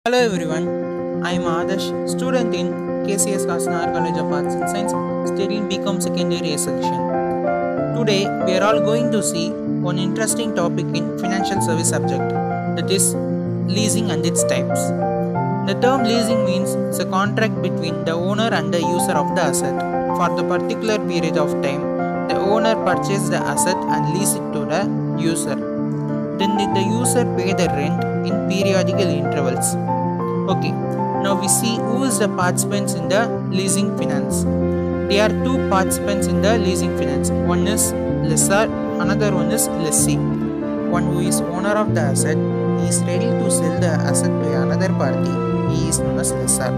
Hello everyone, I am Adarsh, student in KCS Kasnagar College of Arts and Science, studying BCom secondary year section. Today we are all going to see one interesting topic in financial service subject, that is leasing and its types. The term leasing means it's a contract between the owner and the user of the asset. For the particular period of time, the owner purchases the asset and lease it to the user. Then the user pay the rent in periodical intervals. Okay, now we see who is the participants in the leasing finance. There are two participants in the leasing finance. One is lessor, another one is lessee. One who is owner of the asset, he is ready to sell the asset to another party, he is known as lessor.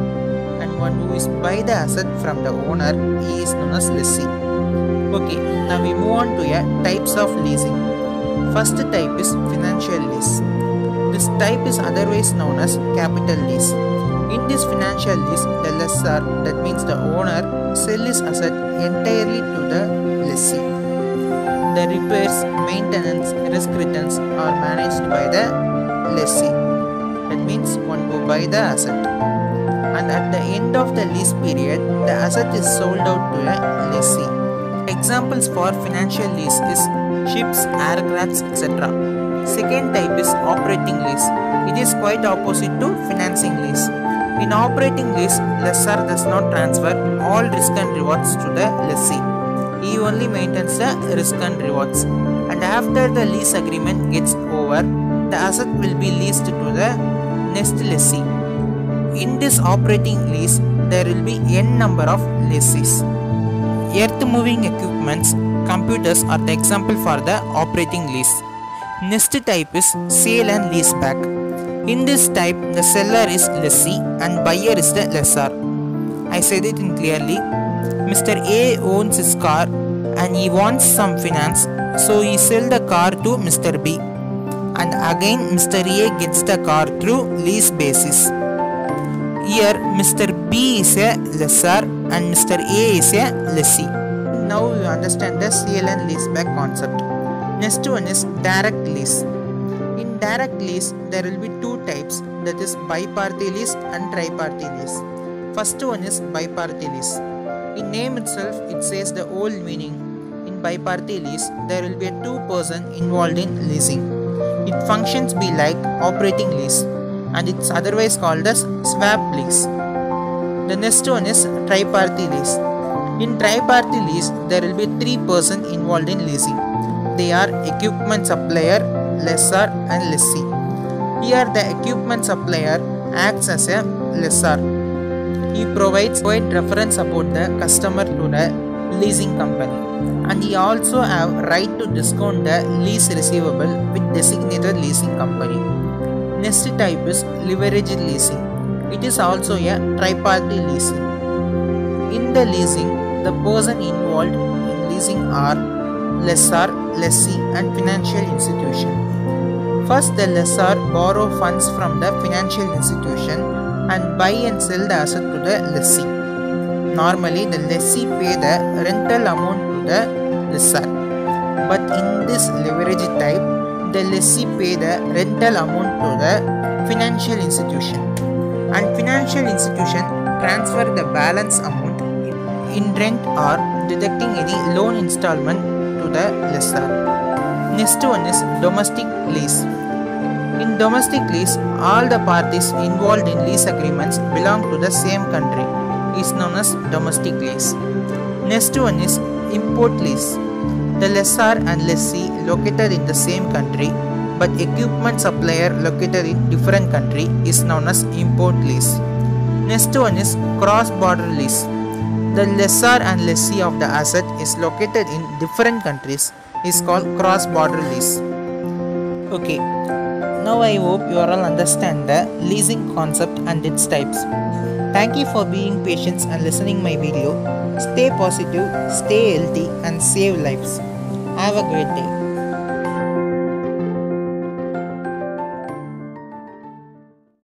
And one who is buy the asset from the owner, he is known as lessee. Okay, now we move on to types of leasing. First type is financial lease. This type is otherwise known as capital lease. In this financial lease, the lessor, that means the owner, sells his asset entirely to the lessee. The repairs, maintenance, risk returns are managed by the lessee. That means one who buy the asset. And at the end of the lease period, the asset is sold out to a lessee. Examples for financial lease is ships, aircrafts, etc. Second type is operating lease. It is quite opposite to financing lease. In operating lease, lessor does not transfer all risk and rewards to the lessee. He only maintains the risk and rewards. And after the lease agreement gets over, the asset will be leased to the next lessee. In this operating lease, there will be n number of lessees. Earth moving equipments, computers are the example for the operating lease. Next type is sale and lease back. In this type, the seller is lessee and buyer is the lessor. I said it in clearly. Mr. A owns his car and he wants some finance, so he sells the car to Mr. B. And again, Mr. A gets the car through lease basis. Here, Mr. B is a lessor and Mr. A is a lessee. Now you understand the sale and lease back concept. Next one is direct lease. In direct lease, there will be two types, that is bi-party lease and tri-party lease. First one is bi-party lease. In name itself, it says the old meaning. In bi-party lease, there will be a two-person involved in leasing. It functions be like operating lease and it's otherwise called as swap lease. The next one is tri-party lease. In tri-party lease, there will be three-person involved in leasing. They are equipment supplier, lessor and lessee. Here the equipment supplier acts as a lessor. He provides reference about the customer to the leasing company, and he also have right to discount the lease receivable with designated leasing company. Next type is leveraged leasing. It is also a tri-party leasing. In the leasing, the person involved in leasing are lessor, lessee and financial institution. First, the lessor borrow funds from the financial institution and buy and sell the asset to the lessee. Normally, the lessee pay the rental amount to the lessor. But in this leverage type, the lessee pay the rental amount to the financial institution. And financial institution transfer the balance amount in rent or deducting any loan installment to the lessor. Next one is domestic lease. In domestic lease, all the parties involved in lease agreements belong to the same country. It is known as domestic lease. Next one is import lease. The lessor and lessee located in the same country, but equipment supplier located in different country is known as import lease. Next one is cross-border lease. The lessor and lessee of the asset is located in different countries is called cross-border lease. Okay, now I hope you all understand the leasing concept and its types. Thank you for being patient and listening my video. Stay positive, stay healthy and save lives. Have a great day.